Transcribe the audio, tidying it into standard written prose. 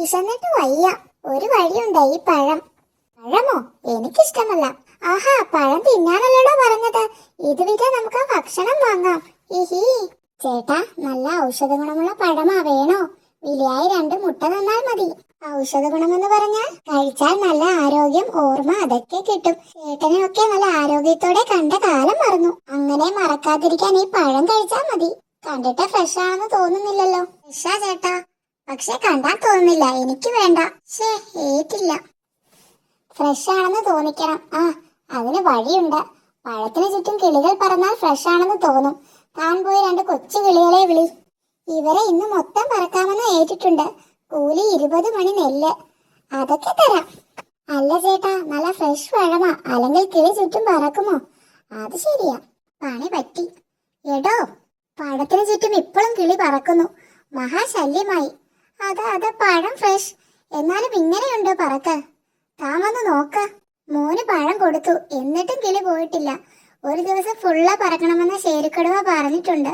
വിശന്നിട്ട് വയ്യ. ഒരു വഴിയുണ്ട്, ഈ പഴം. പഴമോ? എനിക്കിഷ്ടമല്ല. ആഹാ, പഴം തിന്നാനല്ലല്ലോ പറഞ്ഞത്. ഇത് വിറ്റാ നമുക്ക് ആ ഭക്ഷണം വാങ്ങാം. ഹിഹി. ചേട്ടാ, നല്ല ഔഷധ ഗുണമുള്ള പഴമാ, വേണോ? വിലയായി 2 മുട്ട തന്നാൽ മതി. ഔഷധ ഗുണമെന്ന് പറഞ്ഞാൽ കഴിച്ചാൽ നല്ല ആരോഗ്യം, ഓർമ്മ, അതൊക്കെ കിട്ടും. ചേട്ടനെയൊക്കെ നല്ല ആരോഗ്യത്തോടെ കണ്ട കാലം മറന്നു. അങ്ങനെ മറക്കാതിരിക്കാൻ ഈ പഴം കഴിച്ചാൽ മതി. കണ്ടിട്ട് ഫ്രഷ് ആണെന്ന് തോന്നുന്നില്ലല്ലോ. ഫ്രഷാ ചേട്ടാ, പക്ഷെ കണ്ടാൽ തോന്നുന്നില്ല. എനിക്ക് വേണ്ട. ശേ, ഏറ്റില്ല. ഫ്രഷ് ആണെന്ന് തോന്നിക്കണം. ആ, അതിന് വഴിയുണ്ട്. പഴത്തിന് ചുറ്റും കിളികൾ പറന്നാൽ ഫ്രഷ് ആണെന്ന് തോന്നും. താൻ പോയി 2 കൊച്ചു കിളികളെ വിളി. ഇവരെ ഇന്ന് മൊത്തം പറക്കാമെന്ന് ഏറ്റിട്ടുണ്ട്. കൂലി 20 മണി നെല്ല്. അതൊക്കെ തരാം. അല്ല ചേട്ടാ, നല്ല ഫ്രഷ് പഴമാ, അല്ലെങ്കിൽ കിളി ചുറ്റും പറക്കുമോ? അത് ശരിയാ, പണി പറ്റി. എടോ, പഴത്തിന് ചുറ്റും ഇപ്പോഴും കിളി പറക്കുന്നു. മഹാശല്യമായി. അത് പഴം ഫ്രഷ്, എന്നാലും ഇങ്ങനെയുണ്ടോ പറക്ക്? താൻ വന്ന് നോക്ക. മോന് പഴം കൊടുത്തു, എന്നിട്ടും കിളി പോയിട്ടില്ല. ഒരു ദിവസം ഫുള്ള് പറക്കണമെന്ന് ശേരിക്കടുവ പറഞ്ഞിട്ടുണ്ട്.